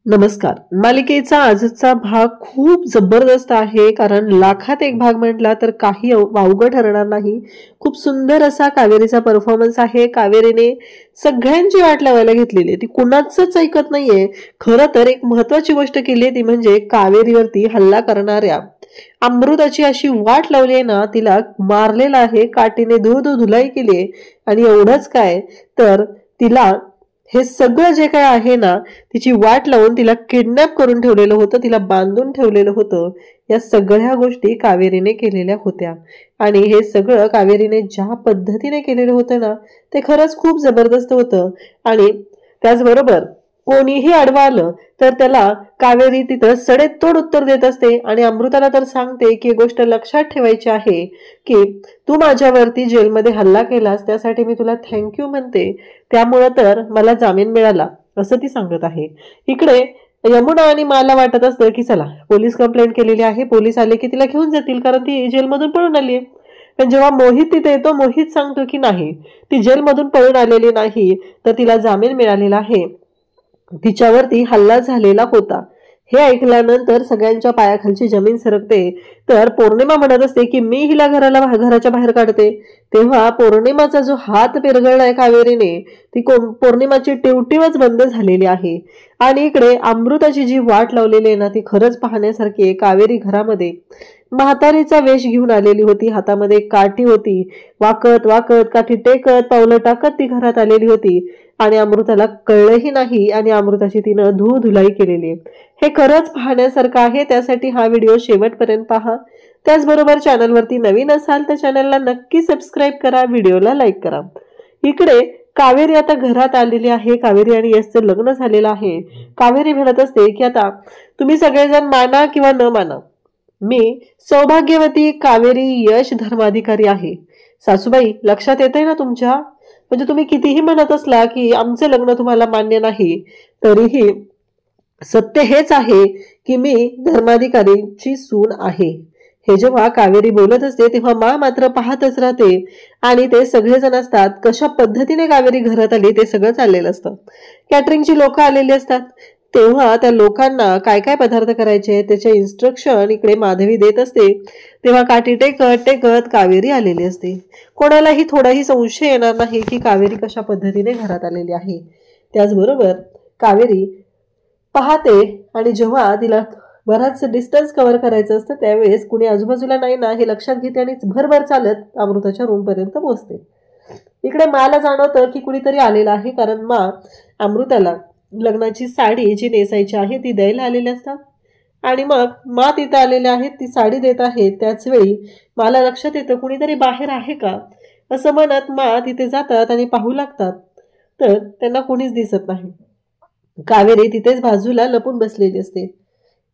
नमस्कार. मालिकेचा आजचा भाग खूप जबरदस्त आहे, कारण लाखात एक भाग म्हटला तर काही वावगं ठरणार नाही. खूप सुंदर असा कावेरीचा परफॉर्मन्स आहे. कावेरीने सगळ्यांची वाट लावायला घेतलेली आहे, ती कुणाचंच ऐकत नाहीये. खरं तर एक महत्वाची गोष्ट केली आहे ती म्हणजे कावेरीवरती हल्ला करणाऱ्या अमृताची अशी वाट लावली आहे ना, तिला मारलेला आहे, काठीने धुलाई केली आहे. आणि एवढंच काय तर तिला हे सगळं जे काय आहे ना, तिची वाट लावून तिला किडनॅप करून ठेवलेलं होतं, तिला बांधून ठेवलेलं होतं. या सगळ्या गोष्टी कावेरीने केलेल्या होत्या. आणि हे सगळं कावेरीने ज्या पद्धतीने केलेलं होतं ना, ते खरंच खूप जबरदस्त होतं. आणि त्याचबरोबर कोणीही अडवा आलं तर त्याला कावेरी तिथं सडेतोड उत्तर देत असते. आणि अमृताला तर सांगते की गोष्ट लक्षात ठेवायची आहे की तू माझ्यावरती जेलमध्ये हल्ला केलास, त्यासाठी मी तुला थँक्यू म्हणते, त्यामुळे तर मला जामीन मिळाला, असं ती सांगत आहे. इकडे यमुना आणि मला वाटत असतं की चला पोलीस कंप्लेंट केलेली आहे, पोलीस आले की तिला घेऊन जातील, कारण ती जेलमधून पळून आली आहे. पण जेव्हा मोहित तिथे येतो, मोहित सांगतो की नाही, ती जेलमधून पळून आलेली नाही, तर तिला जामीन मिळालेला आहे, तिच्यावरती हल्ला झालेला होता. हे ऐकल्यानंतर सगळ्यांच्या पायाखालची जमीन सरकते. तर पौर्णिमा म्हणत असते की मी हिला घराच्या बाहेर काढते. तेव्हा पौर्णिमाचा जो हात पिरगळलाय कावेरीने, ती पौर्णिमाची टिवटिवच बंद झालेली आहे. आणि इकडे अमृताची जी वाट लावलेली आहे ना, ती खरंच पाहण्यासारखी आहे. कावेरी घरामध्ये म्हातारीचा वेश घेऊन आलेली होती, हातामध्ये काठी होती, वाकत वाकत काठी टेकत पावलं टाकत ती घरात आलेली होती. आणि अमृताला कळलंही नाही, आणि अमृताची तिनं धुलाई केलेली आहे. हे खरंच पाहण्यासारखं आहे, त्यासाठी हा व्हिडिओ शेवटपर्यंत पहा. त्याचबरोबर चॅनलवरती नवीन असाल तर चॅनलला नक्की सबस्क्राईब करा, व्हिडिओला लाईक करा. इकडे कावेरी आता घरात आलेली आहे. कावेरी आणि यशचं लग्न झालेलं आहे. कावेरी म्हणत असते की आता तुम्ही सगळेजण माना किंवा न माना, मी सौभाग्यवती कावेरी यश धर्माधिकारी आहे. सासूबाई, लक्षात येतंय ना तुमच्या? म्हणजे तुम्ही कितीही म्हणत असला की आमचं लग्न तुम्हाला मान्य नाही, तरीही सत्य हेच आहे की मी धर्माधिकारीची सून आहे. हे जेव्हा कावेरी बोलत असते तेव्हा मा मात्र पाहतच राहते. आणि ते सगळेजण असतात, कशा पद्धतीने कावेरी घरात आली ते सगळं चाललेलं असतं. कॅटरिंगची लोक आलेली असतात, तेव्हा त्या लोकांना काय काय पदार्थ करायचे त्याचे इन्स्ट्रक्शन इकडे माधवी देत असते. तेव्हा काठी टेकत टेकत कावेरी आलेली असते. कोणालाही थोडाही संशय येणार नाही की कावेरी कशा पद्धतीने घरात आलेली आहे. त्याचबरोबर कावेरी पाहते, आणि जेव्हा तिला बराच डिस्टन्स कव्हर करायचं असतं त्यावेळेस कुणी आजूबाजूला नाही ना हे लक्षात घेते, आणि भरभर चालत अमृताच्या रूम पर्यंत पोहोचते. इकडे माला जाणवतं की कुणीतरी आलेलं आहे, कारण मा अमृताला लग्नाची साडी जी नेसायची आहे ती द्यायला आलेली असतात. आणि मग मा तिथे आलेले आहेत, ती साडी देत आहे. त्याच वेळी मला लक्षात येतं कुणीतरी बाहेर आहे का, असं म्हणत मा तिथे जातात आणि पाहू लागतात, तर त्यांना कोणीच दिसत नाही. कावेरी तिथेच बाजूला लपून बसलेली असते.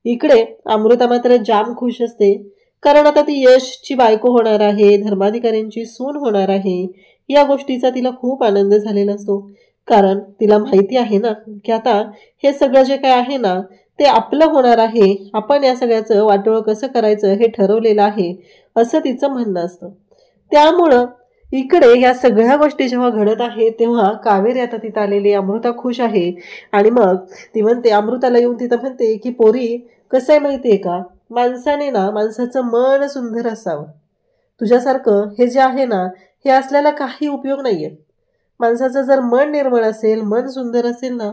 इकडे अमृता मात्र जाम खुश असते, कारण आता ती यशची बायको होणार आहे, धर्माधिकाऱ्यांची सून होणार आहे. या गोष्टीचा तिला खूप आनंद झालेला असतो, कारण तिला माहिती आहे ना की आता हे सगळं जे काय आहे ना ते आपलं होणार आहे. आपण या सगळ्याचं वाटोळं कसं करायचं हे ठरवलेलं आहे, असं तिचं म्हणणं असतं. त्यामुळं इकडे या सगळ्या गोष्टी जेव्हा घडत आहेत तेव्हा कावेरी आता तिथं आलेली, अमृता खुश आहे. आणि मग ती म्हणते, अमृताला येऊन तिथं म्हणते की पोरी, कसं आहे माहितीये का, माणसाने ना माणसाचं मन सुंदर असावं. तुझ्यासारखं हे जे आहे ना हे असल्याला काही उपयोग नाहीये. माणसाचं जर मन निर्मळ असेल, मन सुंदर असेल ना,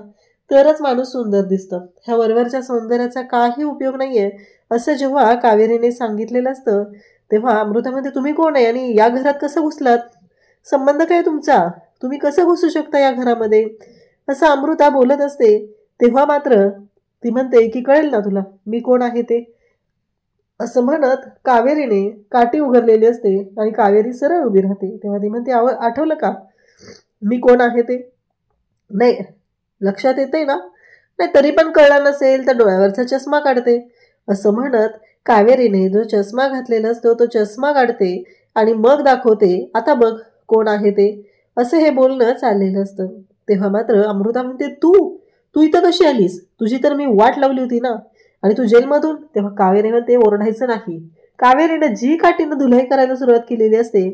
तरच माणूस सुंदर दिसतं. ह्या वरवरच्या सौंदर्याचा काही उपयोग नाहीये, असं जेव्हा कावेरीने सांगितलेलं असतं तेव्हा अमृता म्हणते, तुम्ही कोण आहे आणि या घरात कसं घुसलात, संबंध काय तुमचा, तुम्ही कसं घुसू शकता या घरामध्ये, असं अमृता बोलत असते. तेव्हा मात्र ती म्हणते की कळेल ना तुला मी कोण आहे ते, असं म्हणत कावेरीने काठी उघडलेली असते आणि कावेरी सरळ उभी राहते. तेव्हा ती म्हणते, आठवलं का मी कोण आहे ते? नाही लक्षात येते ना? नाही तरी पण कळलं नसेल तर डोळ्यावरचा चष्मा काढते, असं म्हणत कावेरीने जो चष्मा घातलेला असतो तो चष्मा काढते आणि मग दाखवते, आता बघ कोण आहे ते, असं हे बोलणं चाललेलं असतं. तेव्हा मात्र अमृता म्हणते, तू तू इथं कशी आलीस, तुझी तर मी वाट लावली होती ना, आणि तू जेलमधून. तेव्हा कावेरीनं ते ओरडायचं नाही. कावेरीनं जी काठीनं धुलाई करायला सुरुवात केलेली असते,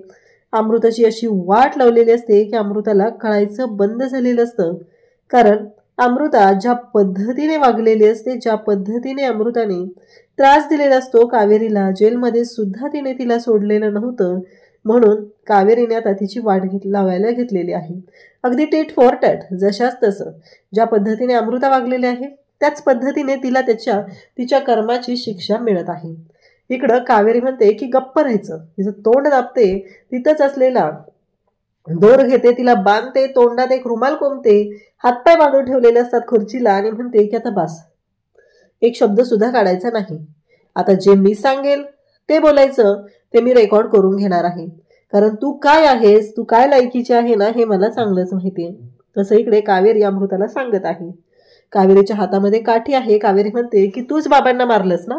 अमृताची अशी वाट लावलेली असते की अमृताला कळायचं बंद झालेलं असतं, कारण अमृता ज्या पद्धतीने वागलेली असते, ज्या पद्धतीने अमृताने त्रास दिलेला असतो कावेरीला, जेलमध्ये सुद्धा तिला सोडलेलं नव्हतं, म्हणून कावेरीने आता तिची वाट लावायला घेतलेली आहे. अगदी टेट फॉर टॅट, जशाच तसं ज्या पद्धतीने अमृता वागलेली आहे त्याच पद्धतीने तिला तिच्या कर्माची शिक्षा मिळत आहे. इकडं कावेरी म्हणते की गप्प राहायचं, तिचं तोंड दाबते, तिथंच असलेला दोर घेते, तिला बांधते, तोंडात एक रुमाल कोंबते, हातपाय बांधून ठेवलेले असतात खुर्चीला आणि म्हणते की आता बस, एक शब्द सुद्धा काढायचा नाही. आता जे मी सांगेल ते बोलायचं, ते मी रेकॉर्ड करून घेणार आहे, कारण तू काय आहेस, तू काय लायकीची आहे ना हे मला चांगलंच माहितीये. तसं इकडे कावेरी अमृताला सांगत आहे. कावेरीच्या हातामध्ये काठी आहे. कावेरी म्हणते की तूच बाबांना मारलंस ना?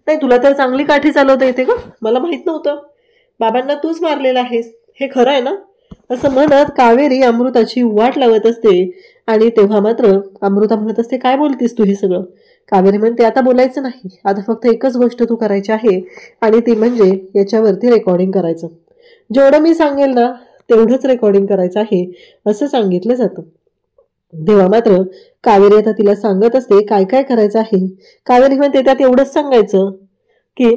नाही, तुला तर चांगली काठी चालवता येते का? मला माहित नव्हतं. बाबांना तूच मारलेला आहेस, हे खरं आहे ना? असं म्हणत कावेरी अमृताची वाट लावत असते. आणि तेव्हा मात्र अमृता म्हणत असते, काय बोलतीस तू हे सगळं? कावेरी म्हणते, आता बोलायचं नाही, आता फक्त एकच गोष्ट तू करायची आहे, आणि ती म्हणजे याच्यावरती रेकॉर्डिंग करायचं. जेवढं मी सांगेल ना तेवढंच रेकॉर्डिंग करायचं आहे असं सांगितलं जातं. तेव्हा मात्र कावेरी आता तिला सांगत असते काय काय करायचं आहे. कावेरी म्हणते, त्यात एवढंच सांगायचं की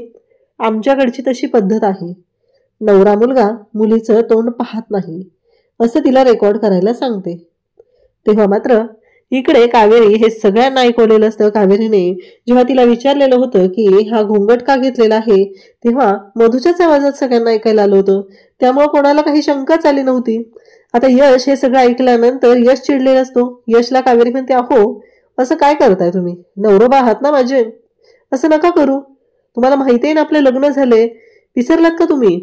आमच्याकडची तशी पद्धत आहे, नवरा मुलगा मुलीचं तोंड पाहत नाही, असं तिला रेकॉर्ड करायला सांगते. तेव्हा मात्र इकडे कावेरी हे सगळ्यांना ऐकवलेलं असतं. कावेरीने जेव्हा तिला विचारलेलं होतं की हा घोंगट का घेतलेला आहे, तेव्हा मधूच्याच आवाजात सगळ्यांना ऐकायला आलं होतं, त्यामुळे कोणाला काही शंकाच आली नव्हती. आता यश हे सगळं ऐकल्यानंतर यश चिडलेला असतो. यशला कावेरी म्हणते, अहो असं काय करताय तुम्ही, नवरोबा आहात ना माझे, असं नका करू, तुम्हाला माहिती आहे ना आपलं लग्न झालंय, विसरलात का तुम्ही?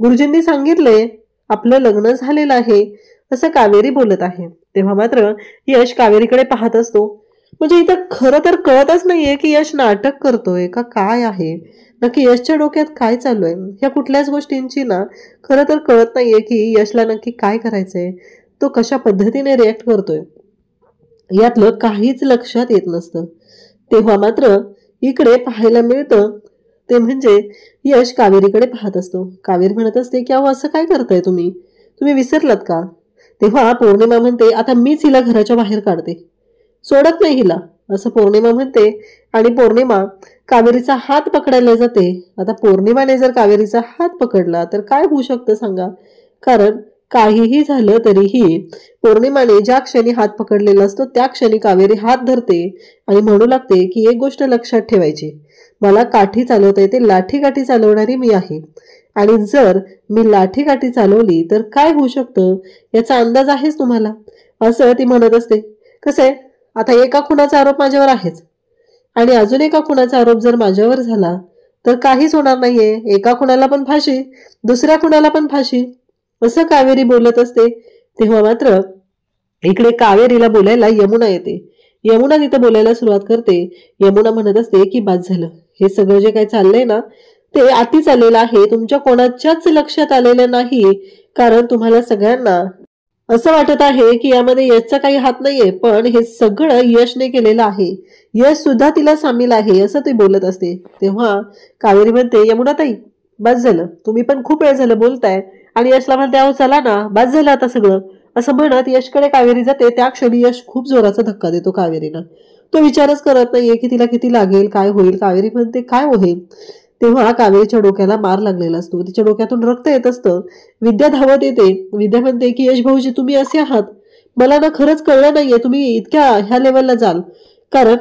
गुरुजींनी सांगितलंय आपलं लग्न झालेलं आहे, असं कावेरी बोलत आहे. तेव्हा मात्र यश कावेरीकडे पाहत असतो. म्हणजे इथं खरं तर कळतच नाहीये की यश नाटक करतोय का काय आहे, नक्की यशच्या डोक्यात काय चालू आहे. ह्या कुठल्याच गोष्टींची ना खरं तर कळत नाहीये की यशला नक्की काय करायचंय, तो कशा पद्धतीने रिॲक्ट करतोय, यातलं काहीच लक्षात येत नसतं. तेव्हा मात्र इकडे पाहायला मिळतं ते म्हणजे यश कावेरीकडे पाहत असतो. कावेरी म्हणत असते की अहो असं काय करताय तुम्ही विसरलात का? तेव्हा पौर्णिमा म्हणते, आता मीच हिला घराच्या बाहेर काढते, सोडत नाही हिला, असं पौर्णिमा म्हणते. आणि पौर्णिमा कावेरीचा हात पकडायला जाते. आता पौर्णिमाने जर कावेरीचा हात पकडला तर काय होऊ शकतं सांगा? कारण काहीही झालं तरीही पौर्णिमाने ज्या क्षणी हात पकडलेला असतो त्या क्षणी कावेरी हात धरते आणि म्हणू लागते की एक गोष्ट लक्षात ठेवायची, मला काठी चालवता येते, लाठी काठी चालवणारी मी आहे, आणि जर मी लाठी काठी चालवली तर काय होऊ शकतं याचा अंदाज आहेच तुम्हाला, असं ती म्हणत असते. कसं आहे, आता एका खुनाचा आरोप माझ्यावर आहेच, आणि अजून एका खुनाचा आरोप जर माझ्यावर झाला तर काहीच होणार नाहीये, एका खुनाला पण फाशी, दुसऱ्या खुनाला पण फाशी, असं कावेरी बोलत असते. तेव्हा मात्र इकडे कावेरीला बोलायला यमुना येते. यमुना तिथं बोलायला सुरुवात करते. यमुना म्हणत असते की बस झालं, हे सगळं जे काही चाललंय ना ते अति चाललेलं आहे, तुमच्या कोणाच्याच लक्षात आलेलं नाही, कारण तुम्हाला सगळ्यांना असं वाटत आहे की यामध्ये यशचा काही हात नाहीये, पण हे सगळं यशने केलेलं आहे, यश सुद्धा तिला सामील आहे, असं ती बोलत असते. तेव्हा कावेरी म्हणते, यमुनाताई बस झालं, तुम्ही पण खूप वेळ झालं बोलताय, आणि यशला म्हणते, अहो चला ना बस झालं आता सगळं, असं म्हणत यशकडे कावेरी जाते. त्या क्षणी यश खूप जोराचा धक्का देतो कावेरीला. तो विचारच करत नाहीये की तिला किती लागेल, काय होईल. कावेरी म्हणते, काय होईल? तेव्हा कावेरीच्या डोक्याला मार लागलेला असतो, तिच्या डोक्यातून रक्त येत असतं. विद्या धावत येते. विद्या म्हणते की यश भाऊजी तुम्ही असे आहात, मला ना खरंच कळलं नाहीये तुम्ही इतक्या ह्या लेवलला जाल, कारण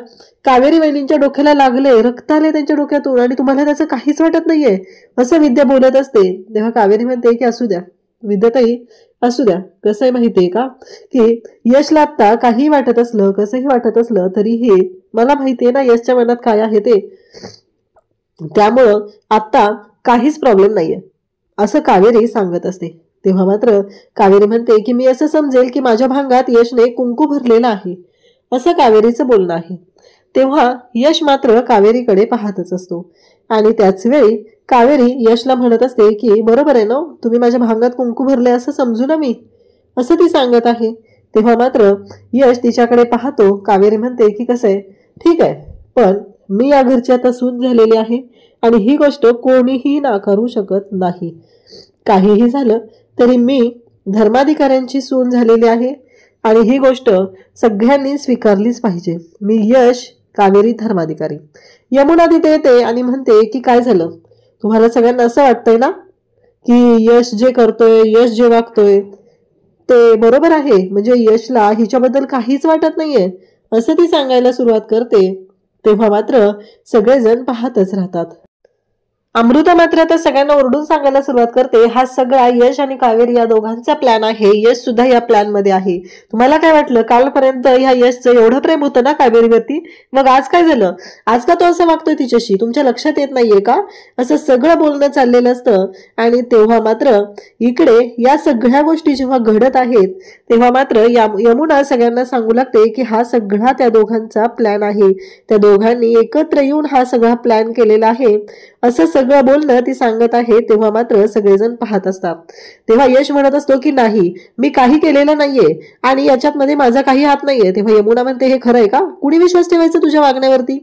कावेरी वहिनींच्या डोक्याला लागले, रक्त आले त्यांच्या डोक्यातून, आणि तुम्हाला त्याचं काहीच वाटत नाहीये, असं विद्या बोलत असते. तेव्हा कावेरी म्हणते की असू द्या विद्याताई, असू द्या, कसं आहे माहितीये का की यशला आता काही वाटत असलं, कसंही वाटत असलं तरीही मला माहितीये ना यशच्या मनात काय आहे ते, त्यामुळं आता काहीच प्रॉब्लेम नाहीये, असं कावेरी सांगत असते. तेव्हा मात्र कावेरी म्हणते की मी असं समजेल की माझ्या भांगात यशने कुंकू भरलेला आहे, असं कावेरीचं बोलणं आहे. तेव्हा यश मात्र कावेरीकडे पाहतच असतो, आणि त्याच वेळी कावेरी यशला म्हणत असते की बरोबर आहे ना, तुम्ही माझ्या भांगात कुंकू भरले असं समजू ना मी, असं ती सांगत आहे. तेव्हा मात्र यश तिच्याकडे पाहतो. कावेरी म्हणते की कसं आहे, ठीक आहे, पण मी या घरची आता सून झालेली आहे, आणि ही गोष्ट कोणीही नाकारू शकत नाही. काहीही झालं तरी मी धर्माधिकाऱ्यांची सून झालेली आहे, आणि ही गोष्ट सगळ्यांनी स्वीकारलीच पाहिजे. मी यश, कावेरी धर्माधिकारी. यमुना तिथे येते आणि म्हणते की काय झालं, तुम्हाला सगळ्यांना असं वाटतंय ना की यश जे करतोय, यश जे वागतोय ते बरोबर आहे, म्हणजे यशला हिच्याबद्दल काहीच वाटत नाहीये असं ती सांगायला सुरुवात करते. तेव्हा मात्र सगळेजण पाहतच राहतात. अमृता मात्र आता सगळ्यांना ओरडून सांगायला सुरुवात करते, हा सगळा यश आणि कावेरी या दोघांचा प्लॅन आहे. यश सुद्धा या प्लॅन मध्ये आहे. तुम्हाला काय वाटलं, कालपर्यंत ह्या यशचं एवढं प्रेम होतं ना कावेरीवरती, मग आज काय झालं, आज का तो असं वागतोय तिच्याशी, तुमच्या लक्षात येत नाहीये का, असं सगळं बोलणं चाललेलं असतं. आणि तेव्हा मात्र इकडे या सगळ्या गोष्टी जेव्हा घडत आहेत तेव्हा मात्र यमुना सगळ्यांना सांगू लागते की हा सगळा त्या दोघांचा प्लॅन आहे, त्या दोघांनी एकत्र येऊन हा सगळा प्लॅन केलेला आहे असं सगळं बोलणं ती सांगत आहे. तेव्हा मात्र सगळेजण पाहत असतात. तेव्हा यश म्हणत असतो की नाही, मी काही केलेलं नाहीये आणि याच्यात मध्ये माझा काही हात नाहीये. तेव्हा यमुना म्हणते, हे खरं आहे का, कुणी विश्वास ठेवायचा तुझ्या वागण्यावरती,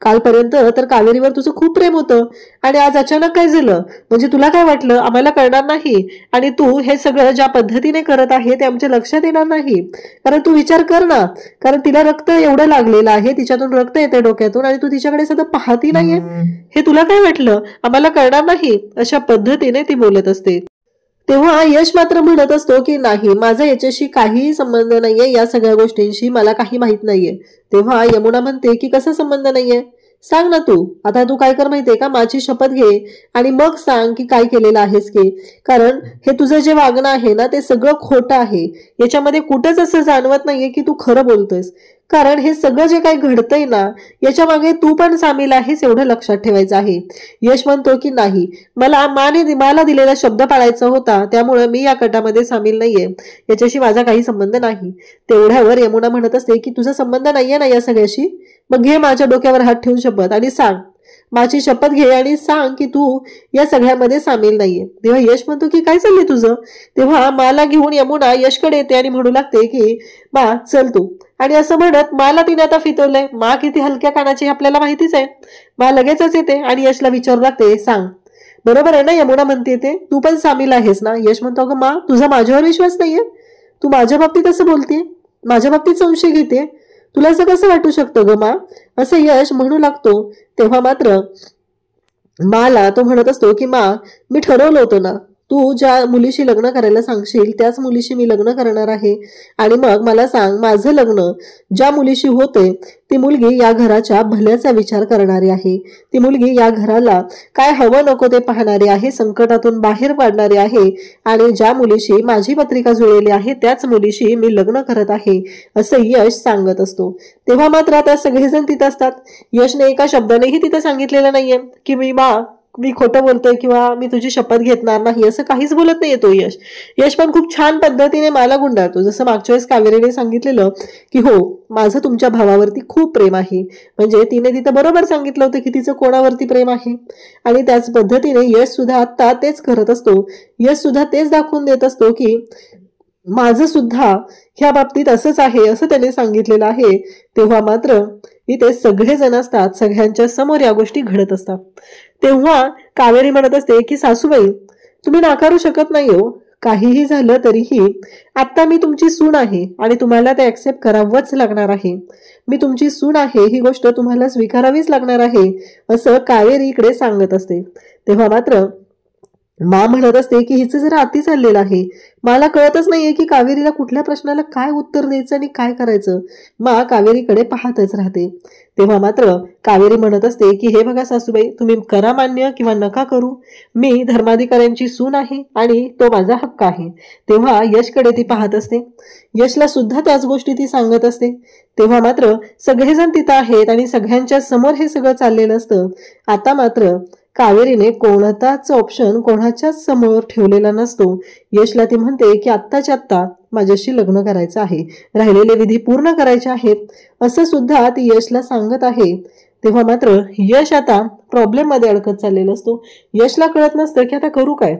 कालपर्यंत तर कावेरीवर तुझं खूप प्रेम होतं आणि आज अचानक काय झालं, म्हणजे तुला काय वाटलं आम्हाला कळणार नाही, आणि तू हे सगळं ज्या पद्धतीने करत आहे ते आमच्या लक्षात येणार नाही. कारण तू विचार कर ना, कारण तिला रक्त एवढं लागलेलं आहे, तिच्यातून रक्त येते डोक्यातून आणि तू तिच्याकडे सतत पाहती नाहीये, हे तुला काय वाटलं आम्हाला कळणार नाही, अशा पद्धतीने ती बोलत असते. तेव्हा यश मात्र म्हणत असतो की नाही, माझा याच्याशी काहीही संबंध नाहीये, या सगळ्या गोष्टींशी मला काही माहित नाहीये. तेव्हा यमुना म्हणते की कसा संबंध नाहीये, सांग ना तू, आता तू काय कर माहितीये का, माझी शपथ घे आणि मग सांग की काय केलेलं आहेस की, कारण हे तुझं जे वागणं आहे ना ते सगळं खोटं आहे, याच्यामध्ये कुठंच असं जाणवत नाहीये की तू खरं बोलतोयस. कारण हे सगळं जे काही घडतंय ना याच्या मागे तू पण सामील आहेस, एवढं लक्षात ठेवायचं आहे. यश म्हणतो की नाही, मला दिलेला शब्द पाळायचा होता, त्यामुळे मी या कटामध्ये सामील नाहीये, याच्याशी माझा काही संबंध नाही. तेवढ्यावर यमुना म्हणत असते की तुझा संबंध नाहीये ना या सगळ्याशी, मग घे माझ्या डोक्यावर हात ठेवून शपथ आणि सांग, माझी शपथ घे आणि सांग की तू या सगळ्यामध्ये सामील नाहीये. तेव्हा यश म्हणतो की काय चाललंय तुझं. तेव्हा माला घेऊन यमुना यशकडे येते आणि म्हणू लागते की मा चल तू, आणि असं म्हणत माला तिने आता फितवलंय. मा किती हलक्या कानाची आपल्याला माहितीच आहे. मा लगेचच येते आणि यशला विचारू लागते, सांग बरोबर आहे ना, यमुना म्हणते ते तू पण सामील आहेस ना. यश म्हणतो, अगं मा तुझा माझ्यावर विश्वास नाहीये, तू माझ्या बाबतीत असं बोलते, माझ्या बाबतीत संशय घेते, तुला असं कसं वाटू शकतं ग मा, असं यश म्हणू लागतो. तेव्हा मात्र माला तो म्हणत असतो की मा मी ठरवलं होतं ना, तू ज्या मुलीशी लग्न करायला सांगशील त्याच मुलीशी मी लग्न करणार आहे, आणि मग मला सांग, माझं लग्न ज्या मुलीशी होतंय ती मुलगी या घराच्या भल्याचा विचार करणारी आहे, ती मुलगी या घराला काय हवं नको ते पाहणारी आहे, संकटातून बाहेर पाडणारी आहे, आणि ज्या मुलीशी माझी पत्रिका जुळलेली आहे त्याच मुलीशी मी लग्न करत आहे असं यश सांगत असतो. तेव्हा मात्र आता सगळेजण तिथं असतात. यशने एका शब्दानेही तिथं सांगितलेलं नाहीये की मी खोटं बोलतोय किंवा मी तुझी शपथ घेणार नाही, असं काहीच बोलत नाहीये तो यश. यश पण खूप छान पद्धतीने मला गुंडाळतो, जसं मागच्या वेळेस कावेरीने सांगितलेलं की हो माझं तुमच्या भावावरती खूप प्रेम आहे, म्हणजे तिने तिथं बरोबर सांगितलं होतं की तिचं कोणावरती प्रेम आहे, आणि त्याच पद्धतीने यश सुद्धा आता तेच करत असतो. यश सुद्धा तेच दाखवून देत असतो की माझं सुद्धा ह्या बाबतीत असंच आहे असं त्याने सांगितलेलं आहे. तेव्हा मात्र इथे सगळेजण असतात, सगळ्यांच्या समोर या गोष्टी घडत असतात. तेव्हा कावेरी म्हणत असते की सासूबाई तुम्ही नाकारू शकत नाही हो, काहीही झालं तरीही आता मी तुमची सून आहे आणि तुम्हाला ते ऍक्सेप्ट करावंच लागणार आहे. मी तुमची सून आहे ही गोष्ट तुम्हाला स्वीकारावीच लागणार आहे असं कावेरी इकडे सांगत असते. तेव्हा मात्र मा म्हणत असते की हिचं जरा अति चाललेलं आहे, मला कळतच नाहीये की कावेरीला कुठल्या प्रश्नाला काय उत्तर द्यायचं आणि काय करायचं. मा कावेरीकडे पाहतच राहते. तेव्हा मात्र कावेरी म्हणत असते की हे बघा सासूबाई, तुम्ही करा मान्य किंवा नका करू, मी धर्माधिकाऱ्यांची सून आहे आणि तो माझा हक्क आहे. तेव्हा यशकडे ती पाहत असते. यशला सुद्धा त्याच गोष्टी ती सांगत असते. तेव्हा मात्र सगळेजण तिथं आहेत आणि सगळ्यांच्या समोर हे सगळं चाललेलं असतं. आता मात्र कावेरीने कोणताच ऑप्शन कोणाच्याच समोर ठेवलेला नसतो. यशला ती म्हणते की आत्ताच्या आत्ता माझ्याशी लग्न करायचं आहे, राहिलेले विधी पूर्ण करायचे आहेत असं सुद्धा ती यशला सांगत आहे. तेव्हा मात्र यश आता प्रॉब्लेम मध्ये अडकत चाललेला असतो. यशला कळत नसतं की आता करू काय,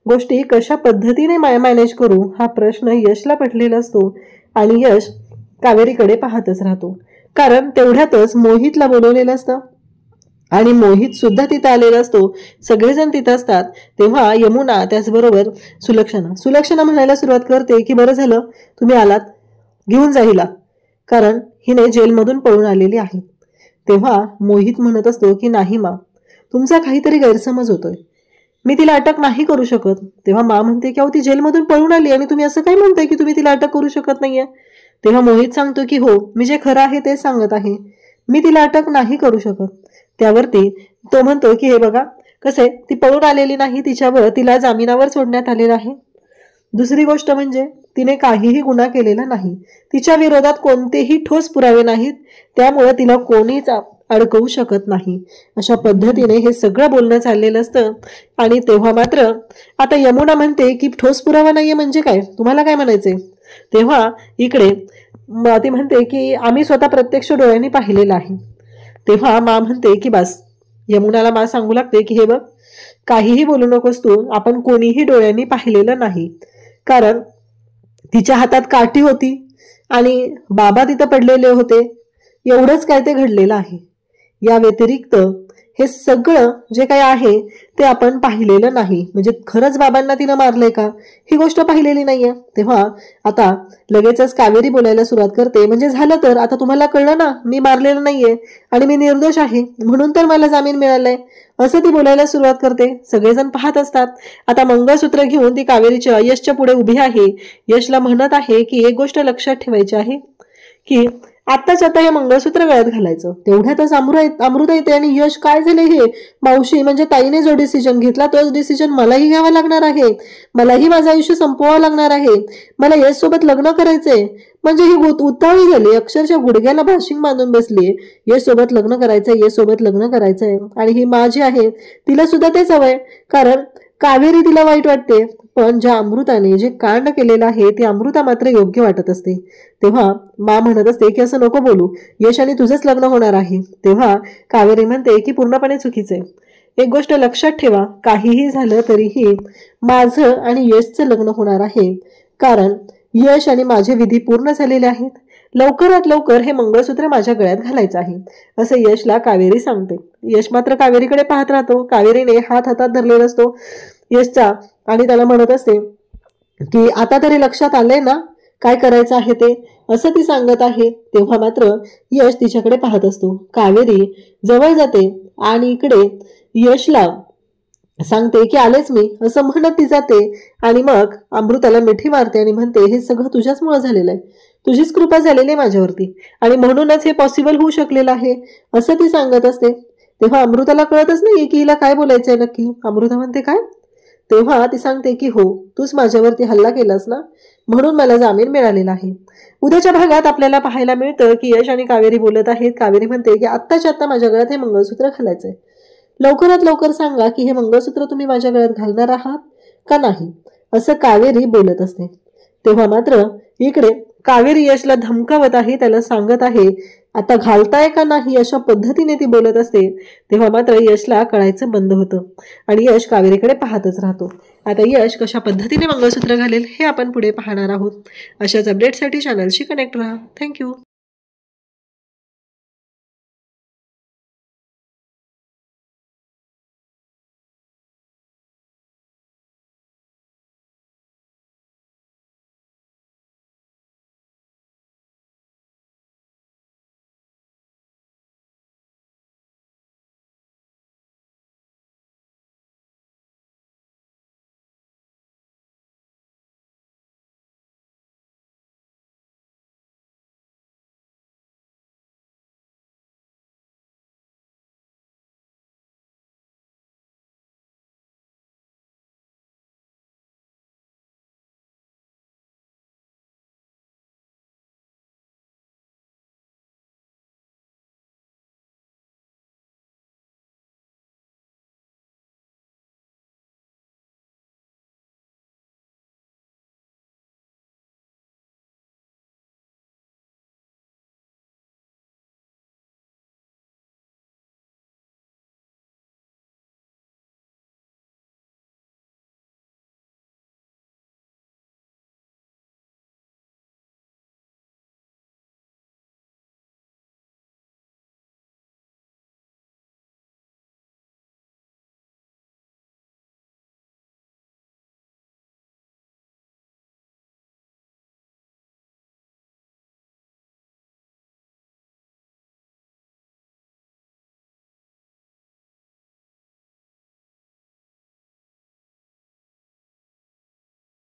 गोष्टी कशा पद्धतीने मॅनेज करू हा प्रश्न यशला पडलेला असतो. आणि यश कावेरीकडे पाहतच राहतो, कारण तेवढ्यातच मोहितला बोलवलेलं असतं आणि मोहित सुद्धा तिथे आलेला असतो. सगळेजण तिथे असतात. तेव्हा यमुना त्याचबरोबर सुलक्षणा म्हणायला सुरुवात करते की बरं झालं तुम्ही आलात, घेऊन जा हिला, कारण हिने जेलमधून पळून आलेली आहे. तेव्हा मोहित म्हणत असतो की नाही मा, तुमचा काहीतरी गैरसमज होतोय, मी तिला अटक नाही करू शकत. तेव्हा मा म्हणते की अहो ती जेलमधून पळून आली आणि तुम्ही असं काय म्हणताय की तुम्ही तिला अटक करू शकत नाहीये. तेव्हा मोहित सांगतो की हो, मी जे खरं आहे ते सांगत आहे, मी तिला अटक नाही करू शकत. त्यावरती तो म्हणतो की हे बघा कसे, ती पळून आलेली नाही, तिला जामिनावर सोडण्यात आलेलं आहे. दुसरी गोष्ट म्हणजे तिने काहीही गुन्हा केलेला नाही, तिच्या विरोधात कोणतेही ठोस पुरावे नाहीत, त्यामुळे तिला कोणीच अडकवू शकत नाही. अशा पद्धतीने हे सगळं बोलणं चाललेलं असतं. आणि तेव्हा मात्र आता यमुना म्हणते की ठोस पुरावा नाहीये म्हणजे काय, तुम्हाला काय म्हणायचंय. तेव्हा इकडे ती म्हणते की आम्ही स्वतः प्रत्यक्ष डोळ्यांनी पाहिलेलं आहे. तेव्हा मा म्हणते की बस, यमुनाला मा सांगू लागते की हे बघ, काहीही बोलू नकोस तू, आपण कोणीही डोळ्यांनी पाहिलेलं नाही, कारण तिच्या हातात काठी होती आणि बाबा तिथं पडलेले होते, एवढंच काय ते घडलेलं आहे. या व्यतिरिक्त हे सगळं जे काही आहे ते आपण पाहिलेलं नाही. म्हणजे खरंच बाबांना तिनं मारलंय का, ही गोष्ट पाहिलेली नाहीये. तेव्हा आता लगेचच कावेरी बोलायला सुरुवात करते, म्हणजे झालं तर आता तुम्हाला कळलं ना, मी मारलेलं नाहीये आणि मी निर्दोष आहे, म्हणून तर मला जामीन मिळालाय, असं ती बोलायला सुरुवात करते. सगळेजण पाहत असतात. आता मंगळसूत्र घेऊन ती कावेरीच्या यशच्या पुढे उभी आहे. यशला म्हणत आहे की एक गोष्ट लक्षात ठेवायची आहे की आत्ताच आता हे मंगळसूत्र गळ्यात घालायचं. तेवढ्यातच अमृता येते आणि यश काय झाले हे मावशी, म्हणजे ताईने जो डिसिजन घेतला तोच डिसिजन मलाही घ्यावा लागणार आहे, मलाही माझं आयुष्य संपवावं लागणार आहे, मला यश सोबत लग्न करायचंय. म्हणजे ही उतावळी झाली, अक्षरशः गुडघ्याला भाशिंग बांधून बसली. यश सोबत लग्न करायचंय, यश सोबत लग्न करायचंय. आणि ही मा जी आहे तिला सुद्धा तेच हवंय, कारण कावेरी तिला वाईट वाटते, पण ज्या अमृताने जे कांड केलेलं आहे ते अमृता मात्र योग्य वाटत असते. तेव्हा मा म्हणत असते की असं नको बोलू, यश आणि तुझंच लग्न होणार आहे. तेव्हा कावेरी म्हणते की पूर्णपणे चुकीचंय. एक गोष्ट लक्षात ठेवा, काहीही झालं तरीही माझं आणि यशचं लग्न होणार आहे, कारण यश आणि माझे विधी पूर्ण झालेले आहेत. लवकरात लवकर हे मंगळसूत्र माझ्या गळ्यात घालायचं आहे, असं यशला कावेरी सांगते. यश मात्र कावेरीकडे पाहत राहतो. कावेरीने हात हातात धरलेला असतो यशचा आणि त्याला म्हणत असते की आता तरी लक्षात आलंय ना काय करायचं आहे ते, असं ती सांगत आहे. तेव्हा मात्र यश तिच्याकडे पाहत असतो. कावेरी जवळ जाते आणि इकडे यशला सांगते की आलेच मी, असं म्हणत ती जाते आणि मग अमृताला मिठी मारते आणि म्हणते हे सगळं तुझ्याचमुळे झालेलं आहे, तुझीच कृपा झालेली आहे माझ्यावरती आणि म्हणूनच हे पॉसिबल होऊ शकलेलं आहे, असं ती सांगत असते. तेव्हा अमृताला कळतच नाही की हिला काय बोलायचंय नक्की. अमृता म्हणते काय. तेव्हा ती सांगते की हो, तूच माझ्यावरती हल्ला केलास ना, म्हणून मला जामीन मिळालेला आहे. उद्याच्या भागात आपल्याला पाहायला मिळतं की यश आणि कावेरी बोलत आहेत. कावेरी म्हणते की आत्ताच्या आत्ता माझ्या गळ्यात हे मंगळसूत्र घालायचंय, लवकरात लवकर सांगा की हे मंगळसूत्र तुम्ही माझ्या गळ्यात घालणार आहात का नाही, असं कावेरी बोलत असते. तेव्हा मात्र इकडे कावेरी यशला धमकावत आहे, त्याला सांगत आहे आता घालताय का नाही, अशा पद्धतीने ती बोलत असते. तेव्हा मात्र यशला कळायचं बंद होतं आणि यश कावेरीकडे पाहतच राहतो. आता यश कशा पद्धतीने मंगळसूत्र घालेल हे आपण पुढे पाहणार आहोत. अशाच अपडेटसाठी चॅनलशी कनेक्ट राहा. थँक्यू.